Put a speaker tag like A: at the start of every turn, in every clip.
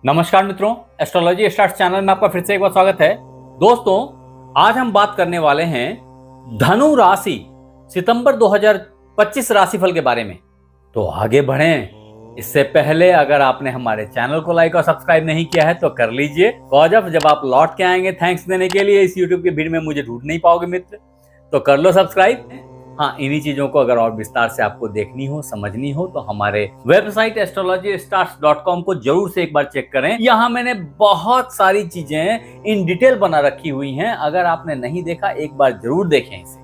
A: नमस्कार मित्रों, astrology stars channel में आपका फिर से एक बार स्वागत है। दोस्तों, आज हम बात करने वाले हैं धनु राशि सितंबर 2025 राशिफल के बारे में। तो आगे बढ़ें इससे पहले अगर आपने हमारे चैनल को लाइक और सब्सक्राइब नहीं किया है तो कर लीजिए। जब आप लौट के आएंगे थैंक्स देने के लिए, इस यूट्यूब की भीड़ में मुझे ढूंढ नहीं पाओगे मित्र, तो कर लो सब्सक्राइब। हाँ, इन्हीं चीजों को अगर और विस्तार से आपको देखनी हो, समझनी हो तो हमारे वेबसाइट astrologystars.com को जरूर से एक बार चेक करें। यहाँ मैंने बहुत सारी चीजें इन डिटेल बना रखी हुई हैं। अगर आपने नहीं देखा एक बार जरूर देखें इसे।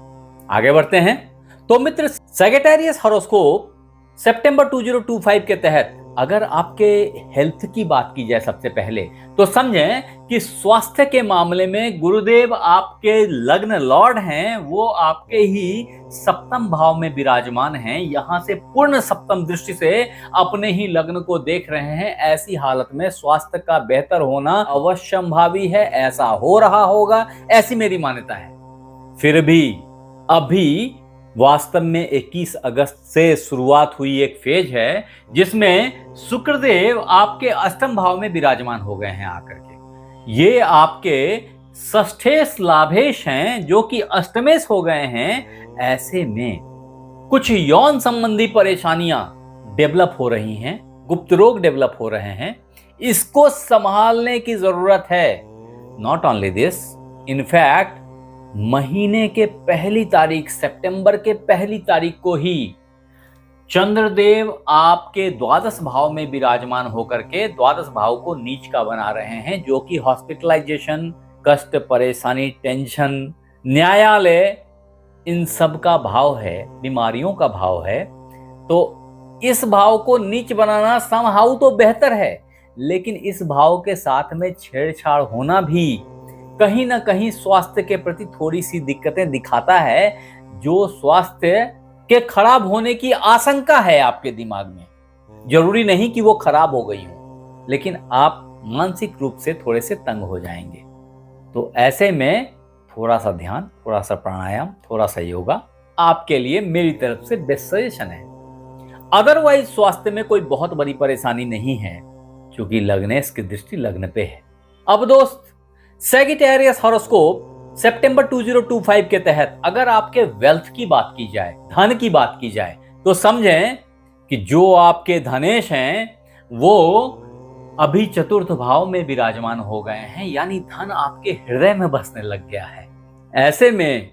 A: आगे बढ़ते हैं। तो मित्र, सैजिटेरियस हॉरोस्कोप सितंबर 2025 के तहत अगर आपके हेल्थ की बात की जाए सबसे पहले तो समझें कि स्वास्थ्य के मामले में गुरुदेव आपके लग्न लॉर्ड हैं, वो आपके ही सप्तम भाव में विराजमान हैं। यहां से पूर्ण सप्तम दृष्टि से अपने ही लग्न को देख रहे हैं। ऐसी हालत में स्वास्थ्य का बेहतर होना अवश्यंभावी है, ऐसा हो रहा होगा, ऐसी मेरी मान्यता है। फिर भी अभी वास्तव में 21 अगस्त से शुरुआत हुई एक फेज है जिसमें शुक्रदेव आपके अष्टम भाव में विराजमान हो गए हैं आकर के। ये आपके षष्ठेश लाभेश हैं जो कि अष्टमेश हो गए हैं। ऐसे में कुछ यौन संबंधी परेशानियां डेवलप हो रही हैं, गुप्त रोग डेवलप हो रहे हैं। इसको संभालने की जरूरत है। नॉट ओनली दिस, इनफैक्ट महीने के पहली तारीख, सितंबर के पहली तारीख को ही चंद्रदेव आपके द्वादश भाव में विराजमान होकर के द्वादश भाव को नीच का बना रहे हैं, जो कि हॉस्पिटलाइजेशन, कष्ट, परेशानी, टेंशन, न्यायालय, इन सब का भाव है, बीमारियों का भाव है। तो इस भाव को नीच बनाना समहाउ तो बेहतर है, लेकिन इस भाव के साथ में छेड़छाड़ होना भी कहीं ना कहीं स्वास्थ्य के प्रति थोड़ी सी दिक्कतें दिखाता है, जो स्वास्थ्य के खराब होने की आशंका है आपके दिमाग में। जरूरी नहीं कि वो खराब हो गई हो, लेकिन आप मानसिक रूप से थोड़े से तंग हो जाएंगे। तो ऐसे में थोड़ा सा ध्यान, थोड़ा सा प्राणायाम, थोड़ा सा योगा आपके लिए मेरी तरफ से बेस्ट सजेशन है। अदरवाइज स्वास्थ्य में कोई बहुत बड़ी परेशानी नहीं है, क्योंकि लग्नेश की दृष्टि लग्न पे है। अब दोस्त, सैजिटेरियस हॉरोस्कोप सितंबर 2025 के तहत अगर आपके वेल्थ की बात की जाए, धन की बात की जाए, तो समझें कि जो आपके धनेश हैं वो अभी चतुर्थ भाव में विराजमान हो गए हैं, यानी धन आपके हृदय में बसने लग गया है। ऐसे में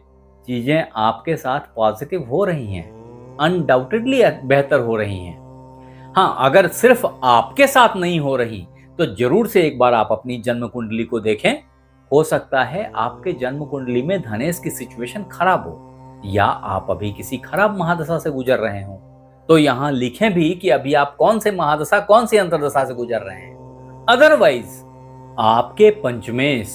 A: चीजें आपके साथ पॉजिटिव हो रही हैं, अनडाउटेडली बेहतर हो रही हैं। हाँ, अगर सिर्फ आपके साथ नहीं हो रही तो जरूर से एक बार आप अपनी जन्म कुंडली को देखें। हो सकता है आपके जन्म कुंडली में धनेश की सिचुएशन खराब हो, या आप अभी किसी खराब महादशा से गुजर रहे हो। तो यहां लिखें भी कि अभी आप कौन से महादशा, कौन सी अंतरदशा से गुजर रहे हैं। अदरवाइज आपके पंचमेश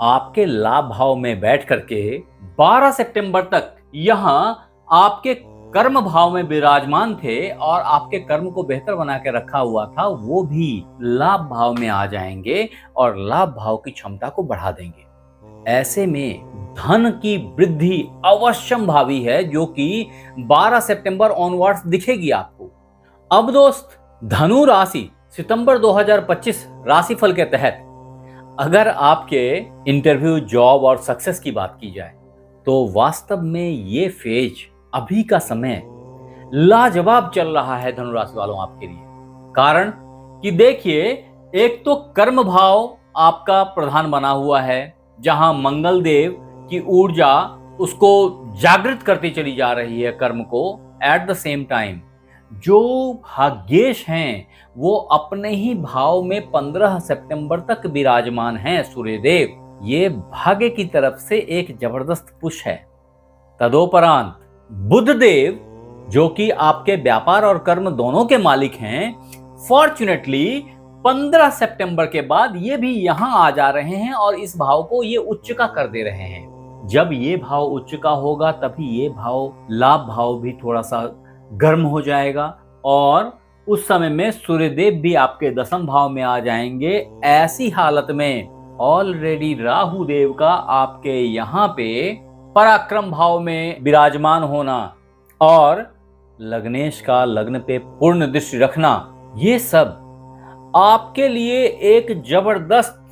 A: आपके लाभ भाव में बैठ करके 12 सितंबर तक यहां आपके कर्म भाव में विराजमान थे और आपके कर्म को बेहतर बना के रखा हुआ था, वो भी लाभ भाव में आ जाएंगे और लाभ भाव की क्षमता को बढ़ा देंगे। ऐसे में धन की वृद्धि अवश्यंभावी है, जो कि 12 सितंबर ऑनवर्ड्स दिखेगी आपको। अब दोस्त, धनु राशि सितंबर 2025 राशिफल के तहत अगर आपके इंटरव्यू, जॉब और सक्सेस की बात की जाए तो वास्तव में ये फेज, अभी का समय लाजवाब चल रहा है धनु राशि वालों आपके लिए। कारण कि देखिए, एक तो कर्म भाव आपका प्रधान बना हुआ है, जहां मंगल देव की ऊर्जा उसको जागृत करती चली जा रही है कर्म को। एट द सेम टाइम जो भाग्येश हैं वो अपने ही भाव में 15 सितंबर तक विराजमान हैं। सूर्यदेव ये भाग्य की तरफ से एक जबरदस्त पुश है। तदोपरांत बुध देव, जो कि आपके व्यापार और कर्म दोनों के मालिक हैं, फॉर्चुनेटली 15 सितंबर के बाद ये भी यहां आ जा रहे हैं और इस भाव को ये उच्च का कर दे रहे हैं। जब ये भाव उच्च का होगा तभी ये भाव, लाभ भाव भी थोड़ा सा गर्म हो जाएगा और उस समय में सूर्यदेव भी आपके दसम भाव में आ जाएंगे। ऐसी हालत में ऑलरेडी राहु देव का आपके यहाँ पे पराक्रम भाव में विराजमान होना और लग्नेश का लग्न पे पूर्ण दृष्टि रखना, ये सब आपके लिए एक जबरदस्त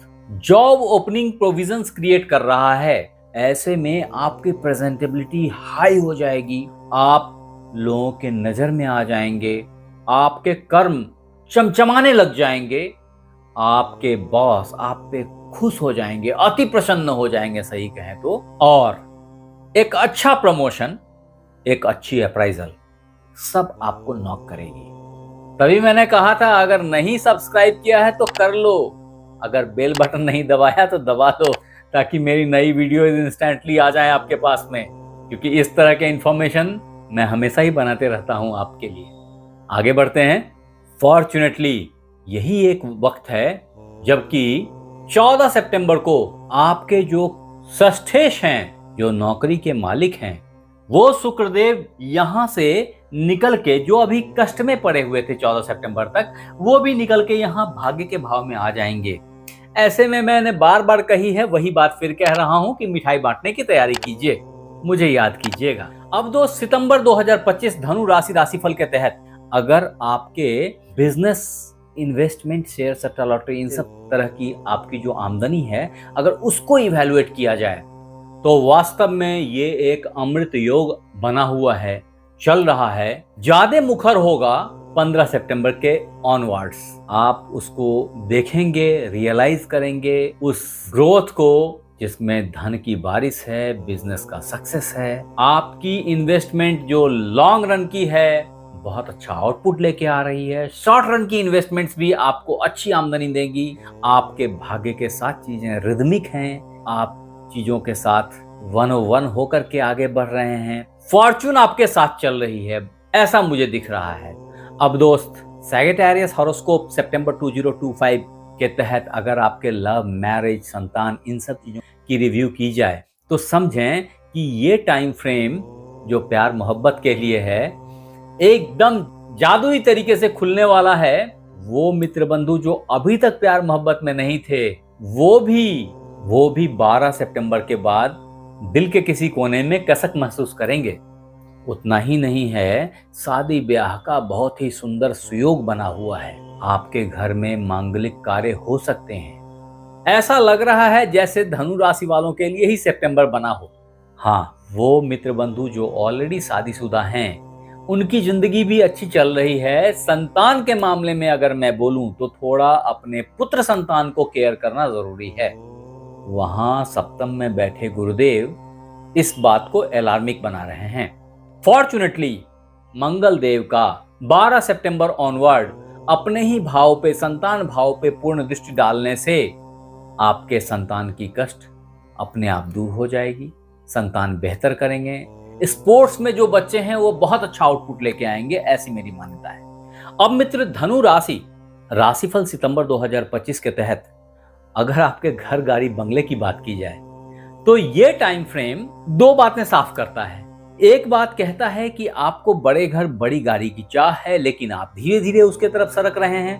A: जॉब ओपनिंग प्रोविजंस क्रिएट कर रहा है। ऐसे में आपकी प्रेजेंटेबिलिटी हाई हो जाएगी, आप लोगों के नजर में आ जाएंगे, आपके कर्म चमचमाने लग जाएंगे, आपके बॉस आप पे खुश हो जाएंगे, अति प्रसन्न हो जाएंगे सही कहें तो, और एक अच्छा प्रमोशन, एक अच्छी अप्राइजल सब आपको नॉक करेगी। तभी मैंने कहा था अगर नहीं सब्सक्राइब किया है तो कर लो, अगर बेल बटन नहीं दबाया तो दबा दो, ताकि मेरी नई वीडियो इंस्टेंटली आ जाए आपके पास में, क्योंकि इस तरह के इंफॉर्मेशन मैं हमेशा ही बनाते रहता हूं आपके लिए। आगे बढ़ते हैं। फॉर्चुनेटली यही एक वक्त है जबकि 14 सितंबर को आपके जो षष्ठेश हैं, जो नौकरी के मालिक हैं, वो शुक्रदेव यहां से निकल के, जो अभी कष्ट में पड़े हुए थे 14 सितंबर तक, वो भी निकल के यहां भाग्य के भाव में आ जाएंगे। ऐसे में मैंने बार बार कही है, वही बात फिर कह रहा हूं कि मिठाई बांटने की तैयारी कीजिए, मुझे याद कीजिएगा। अब 2 सितंबर 2025 धनु राशि राशिफल के तहत अगर आपके बिजनेस, इन्वेस्टमेंट, शेयर, सट्टा, लॉटरी, इन सब तरह की आपकी जो आमदनी है, अगर उसको इवैल्यूएट किया जाए तो वास्तव में ये एक अमृत योग बना हुआ है, चल रहा है। ज्यादा मुखर होगा 15 सितंबर के ऑनवर्ड्स। आप उसको देखेंगे, रियलाइज करेंगे उस ग्रोथ को, जिसमें धन की बारिश है, बिजनेस का सक्सेस है, आपकी इन्वेस्टमेंट जो लॉन्ग रन की है बहुत अच्छा आउटपुट लेके आ रही है, शॉर्ट रन की इन्वेस्टमेंट्स भी आपको अच्छी आमदनी देंगी। आपके भाग्य के साथ चीजें रिदमिक हैं, आप चीजों के साथ 101 होकर के आगे बढ़ रहे हैं, फॉर्चून आपके साथ चल रही है, ऐसा मुझे दिख रहा है। अब दोस्त, सैजिटेरियस हॉरोस्कोप सितंबर 2025 के तहत अगर आपके लव, मैरिज, संतान, इन सब चीजों की रिव्यू की जाए तो समझें कि ये टाइम फ्रेम जो प्यार मोहब्बत के लिए है एकदम जादुई तरीके से खुलने वाला है। वो मित्र बंधु जो अभी तक प्यार मोहब्बत में नहीं थे, वो भी 12 सितंबर के बाद दिल के किसी कोने में कसक महसूस करेंगे। उतना ही नहीं है, शादी ब्याह का बहुत ही सुंदर सुयोग बना हुआ है। आपके घर में मांगलिक कार्य हो सकते हैं। ऐसा लग रहा है जैसे धनु राशि वालों के लिए ही सितंबर बना हो। हाँ, वो मित्र बंधु जो ऑलरेडी शादीशुदा हैं, उनकी जिंदगी भी अच्छी चल रही है। संतान के मामले में अगर मैं बोलूं तो थोड़ा अपने पुत्र संतान को केयर करना जरूरी है। वहां सप्तम में बैठे गुरुदेव इस बात को अलार्मिक बना रहे हैं। फॉर्चुनेटली मंगल देव का 12 सितंबर ऑनवर्ड अपने ही भाव पे, संतान भाव पे पूर्ण दृष्टि डालने से आपके संतान की कष्ट अपने आप दूर हो जाएगी, संतान बेहतर करेंगे। स्पोर्ट्स में जो बच्चे हैं वो बहुत अच्छा आउटपुट लेके आएंगे, ऐसी मेरी मान्यता है। अब मित्र, धनु राशि राशिफल सितंबर 2025 के तहत अगर आपके घर, गाड़ी, बंगले की बात की जाए तो ये टाइम फ्रेम दो बातें साफ करता है। एक बात कहता है कि आपको बड़े घर, बड़ी गाड़ी की चाह है, लेकिन आप धीरे धीरे उसके तरफ सरक रहे हैं।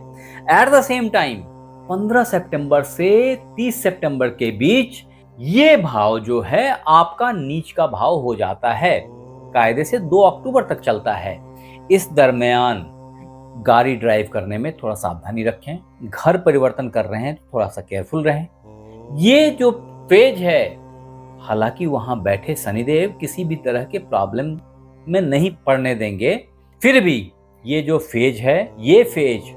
A: एट द सेम टाइम 15 सितंबर से 30 सितंबर के बीच ये भाव जो है आपका नीच का भाव हो जाता है। कायदे से 2 अक्टूबर तक चलता है। इस दरमियान गाड़ी ड्राइव करने में थोड़ा सावधानी रखें, घर परिवर्तन कर रहे हैं तो थोड़ा सा केयरफुल रहें। ये जो फेज है, हालांकि वहां बैठे शनिदेव किसी भी तरह के प्रॉब्लम में नहीं पड़ने देंगे, फिर भी ये जो फेज है, ये फेज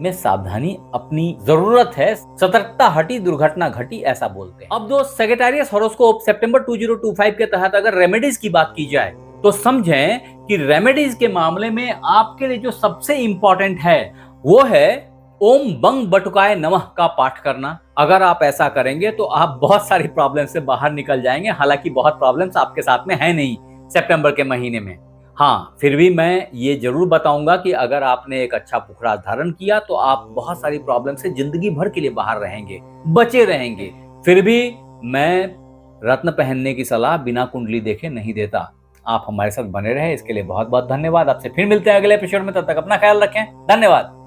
A: में सावधानी अपनी जरूरत है। सतर्कता हटी, दुर्घटना घटी, ऐसा बोलते हैं। अब दोस्त, सैजिटेरियस हॉरोस्कोप सितंबर 2025 के तहत अगर रेमेडीज की बात की जाए तो समझें कि रेमेडीज के मामले में आपके लिए जो सबसे इंपॉर्टेंट है वो है ओम बंग बटुकाय नमः का पाठ करना। अगर आप ऐसा करेंगे तो आप बहुत सारी प्रॉब्लम से बाहर निकल जाएंगे। हालांकि बहुत प्रॉब्लम्स आपके साथ में है नहीं सितंबर के महीने में। हाँ, फिर भी मैं ये जरूर बताऊंगा कि अगर आपने एक अच्छा पुखराज धारण किया तो आप बहुत सारी प्रॉब्लम से जिंदगी भर के लिए बाहर रहेंगे, बचे रहेंगे। फिर भी मैं रत्न पहनने की सलाह बिना कुंडली देखे नहीं देता। आप हमारे साथ बने रहे, इसके लिए बहुत बहुत धन्यवाद। आपसे फिर मिलते हैं अगले एपिसोड में, तब तक अपना ख्याल रखें। धन्यवाद।